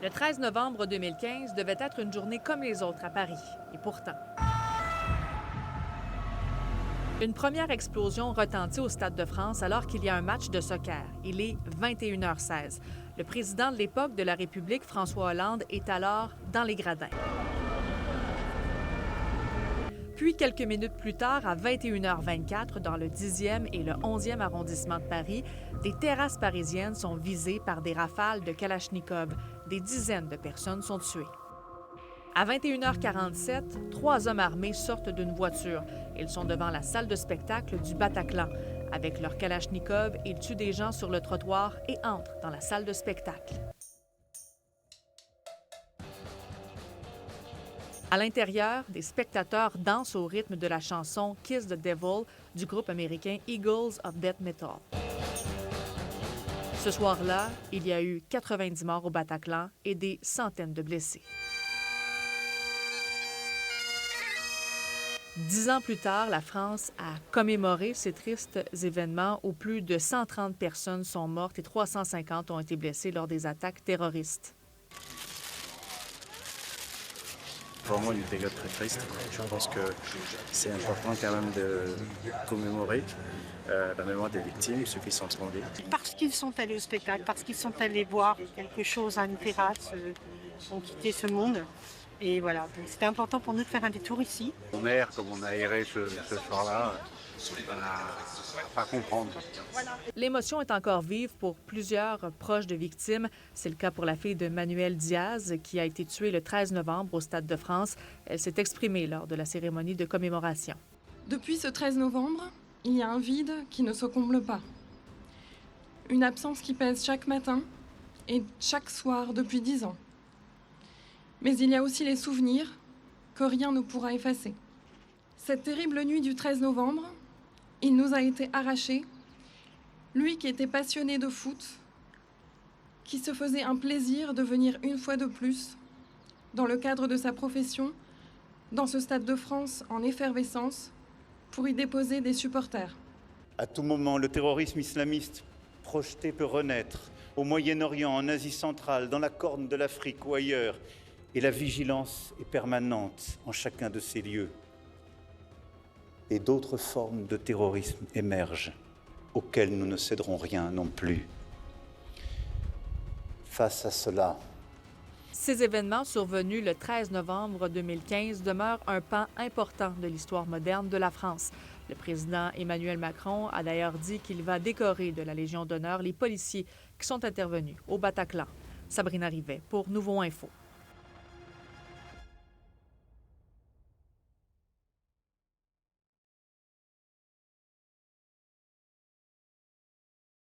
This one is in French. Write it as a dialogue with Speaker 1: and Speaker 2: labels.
Speaker 1: Le 13 novembre 2015 devait être une journée comme les autres à Paris. Et pourtant, une première explosion retentit au Stade de France alors qu'il y a un match de soccer. Il est 21h16. Le président de l'époque de la République, François Hollande, est alors dans les gradins. Puis, quelques minutes plus tard, à 21h24, dans le 10e et le 11e arrondissement de Paris, des terrasses parisiennes sont visées par des rafales de Kalachnikov. Des dizaines de personnes sont tuées. À 21h47, 3 hommes armés sortent d'une voiture. Ils sont devant la salle de spectacle du Bataclan. Avec leur Kalachnikov, ils tuent des gens sur le trottoir et entrent dans la salle de spectacle. À l'intérieur, des spectateurs dansent au rythme de la chanson Kiss the Devil du groupe américain Eagles of Death Metal. Ce soir-là, il y a eu 90 morts au Bataclan et des centaines de blessés. 10 ans plus tard, la France a commémoré ces tristes événements où plus de 130 personnes sont mortes et 350 ont été blessées lors des attaques terroristes.
Speaker 2: Vraiment une période très triste. Je pense que c'est important quand même de commémorer la mémoire des victimes, ceux qui sont tombés.
Speaker 3: Parce qu'ils sont allés au spectacle, parce qu'ils sont allés voir quelque chose à une terrasse, ont quitté ce monde. Et voilà, donc c'était important pour nous de faire un détour ici.
Speaker 4: On erre comme on a erré ce soir-là, pas comprendre.
Speaker 1: L'émotion est encore vive pour plusieurs proches de victimes. C'est le cas pour la fille de Manuel Diaz, qui a été tuée le 13 novembre au Stade de France. Elle s'est exprimée lors de la cérémonie de commémoration.
Speaker 5: Depuis ce 13 novembre, il y a un vide qui ne se comble pas. Une absence qui pèse chaque matin et chaque soir depuis 10 ans. Mais il y a aussi les souvenirs que rien ne pourra effacer. Cette terrible nuit du 13 novembre, il nous a été arraché. Lui qui était passionné de foot, qui se faisait un plaisir de venir une fois de plus, dans le cadre de sa profession, dans ce Stade de France en effervescence, pour y déposer des supporters.
Speaker 6: À tout moment, le terrorisme islamiste projeté peut renaître, au Moyen-Orient, en Asie centrale, dans la Corne de l'Afrique ou ailleurs, et la vigilance est permanente en chacun de ces lieux. Et d'autres formes de terrorisme émergent, auxquelles nous ne céderons rien non plus. Face à cela,
Speaker 1: Ces événements survenus le 13 novembre 2015 demeurent un pan important de l'histoire moderne de la France. Le président Emmanuel Macron a d'ailleurs dit qu'il va décorer de la Légion d'honneur les policiers qui sont intervenus au Bataclan. Sabrina Rivet pour Nouveau Info.